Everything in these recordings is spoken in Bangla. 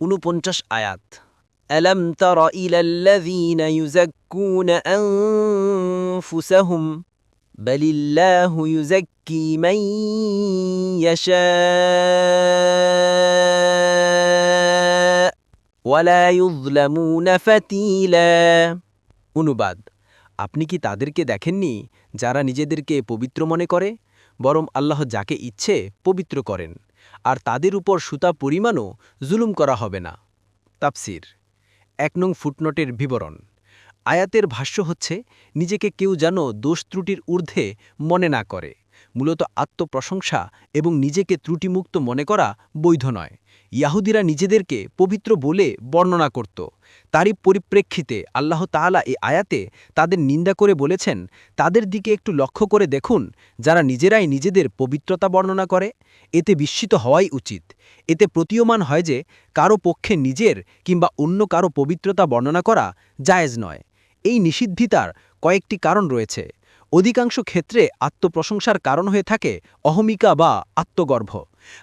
৪৯ আয়াত। আলাম তারা ইলাল্লাযীনা ইউযাক্কুনা আনফুসাহুম বালিল্লাহু ইউযাক্কি মান ইয়াশা ওয়ালা ইউযলামুনা ফাতিলা। অনুবাদ: আপনি কি তাদেরকে দেখেননি যারা নিজেদেরকে পবিত্র মনে করে? বরং আল্লাহ যাকে ইচ্ছে পবিত্র করেন, আর তাদের উপর সুতা পরিমাণও জুলুম করা হবে না। তাফসির ১ নং ফুটনোটের বিবরণ। আয়াতের ভাষ্য হচ্ছে, নিজেকে কেউ যেন দোষ ত্রুটির ঊর্ধ্বে মনে না করে। মূলত আত্মপ্রশংসা এবং নিজেকে ত্রুটিমুক্ত মনে করা বৈধ নয়। ইয়াহুদিরা নিজেদেরকে পবিত্র বলে বর্ণনা করত। তারই পরিপ্রেক্ষিতে আল্লাহ তাআলা এই আয়াতে তাদের নিন্দা করে বলেছেন, তাদের দিকে একটু লক্ষ্য করে দেখুন, যারা নিজেরাই নিজেদের পবিত্রতা বর্ণনা করে। এতে বিস্মিত হওয়াই উচিত। এতে প্রতীয়মান হয় যে কারো পক্ষে নিজের কিংবা অন্য কারো পবিত্রতা বর্ণনা করা জায়েজ নয়। এই নিষিদ্ধিতার কয়েকটি কারণ রয়েছে। অধিকাংশ ক্ষেত্রে আত্মপ্রশংসার কারণ হয়ে থাকে অহমিকা বা আত্মগর্ভ।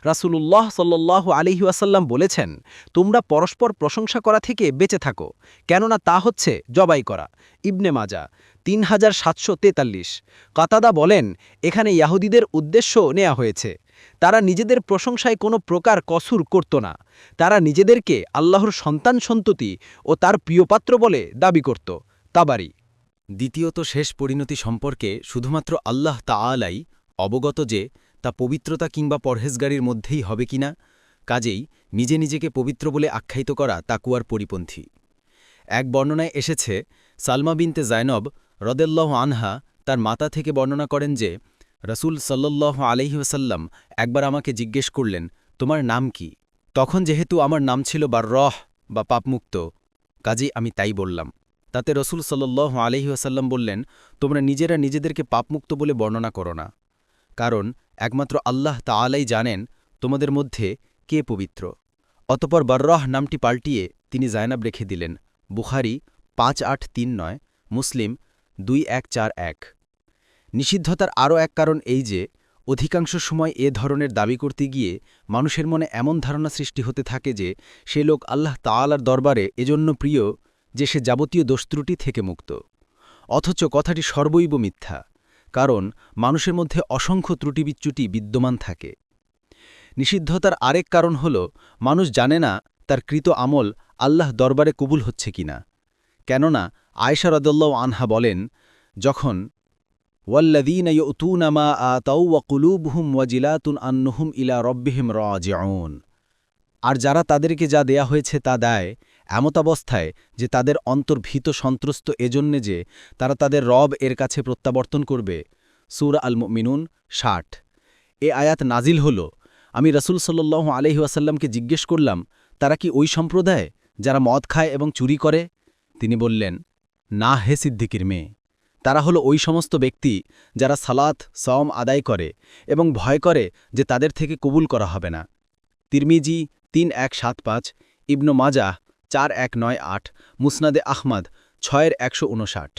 রাসূলুল্লাহ সাল্লাল্লাহু আলাইহি ওয়াসাল্লাম বলেছেন, তোমরা পরস্পর প্রশংসা করা থেকে বেঁচে থাকো, কেননা তা হচ্ছে জবাই করা। ইবনে মাজাহ ৩৭৪৩। কাতাদা বলেন, এখানে ইয়াহুদীদের উদ্দেশ্য নেওয়া হয়েছে। তারা নিজেদের প্রশংসায় কোনো প্রকার কসুর করত না। তারা নিজেদেরকে আল্লাহর সন্তান-সন্ততি ও তার প্রিয়পাত্র বলে দাবি করত। তাবারি। দ্বিতীয়ত, শেষ পরিণতি সম্পর্কে শুধুমাত্র আল্লাহ তাআলাই অবগত যে তা পবিত্রতা কিংবা পরহেজগারির মধ্যেই হবে কিনা। কাজেই নিজে নিজেকে পবিত্র বলে আখ্যায়িত করা তাকওয়ার পরিপন্থী। এক বর্ণনায় এসেছে, সালমা বিনতে জায়নব রাদিয়াল্লাহু আনহা তার মাতা থেকে বর্ণনা করেন যে, রাসূল সাল্লাল্লাহু আলাইহি ওয়াসাল্লাম একবার আমাকে জিজ্ঞেস করলেন, তোমার নাম কি? তখন যেহেতু আমার নাম ছিল বাররহ বা পাপমুক্ত, কাজেই আমি তাই বললাম। তাতে রসুল সাল্লাল্লাহু আলাইহি ওয়াসাল্লাম বললেন, তোমরা নিজেরা নিজেদেরকে পাপমুক্ত বলে বর্ণনা করো না, কারণ একমাত্র আল্লাহ তাআলাই জানেন তোমাদের মধ্যে কে পবিত্র। অতঃপর বাররহ নামটি পাল্টিয়ে তিনি জায়নাব রেখে দিলেন। বুখারী 5839, মুসলিম 2141। নিষিদ্ধতার আরও এক কারণ এই যে, অধিকাংশ সময় এ ধরনের দাবি করতে গিয়ে মানুষের মনে এমন ধারণা সৃষ্টি হতে থাকে যে সে লোক আল্লাহ তাআলার দরবারে এজন্য প্রিয় যে সে যাবতীয় দোষত্রুটি থেকে মুক্ত। অথচ কথাটি সর্বৈব মিথ্যা, কারণ মানুষের মধ্যে অসংখ্য ত্রুটিবিচ্যুতি বিদ্যমান থাকে। নিষিদ্ধতার আরেক কারণ হল, মানুষ জানে না তার কৃত আমল আল্লাহ দরবারে কবুল হচ্ছে কিনা। কেননা আয়েশা রাদিয়াল্লাহু আনহা বলেন, যখন ওয়াল্লাযীনা ইউতুনা মা আতাউ ওয়া কুলুবুহুম ওয়াজিলাতুন আন্নাহুম ইলা রাব্বিহিম রাজিউন, আর যারা তাদেরকে যা দেয়া হয়েছে তা দেয় এমতাবস্থায় যে তাদের অন্তর ভীত সন্ত্রস্ত এজন্যে যে তারা তাদের রব এর কাছে প্রত্যাবর্তন করবে। সূরা আল মুমিনুন ৬০। এ আয়াত নাজিল হল। আমি রাসূল সাল্লাল্লাহু আলাইহি ওয়াসাল্লামকে জিজ্ঞেস করলাম, তারা কি ওই সম্প্রদায় যারা মদ খায় এবং চুরি করে? তিনি বললেন, না হে সিদ্দিকের মেয়ে, তারা হলো ওই সমস্ত ব্যক্তি যারা সালাত সওম আদায় করে এবং ভয় করে যে তাদের থেকে কবুল করা হবে না। তিরমিজি ৩১৭৫, ইবনু মাজাহ ৪১৯৮, মুসনাদে আহমদ ৬১৫৯।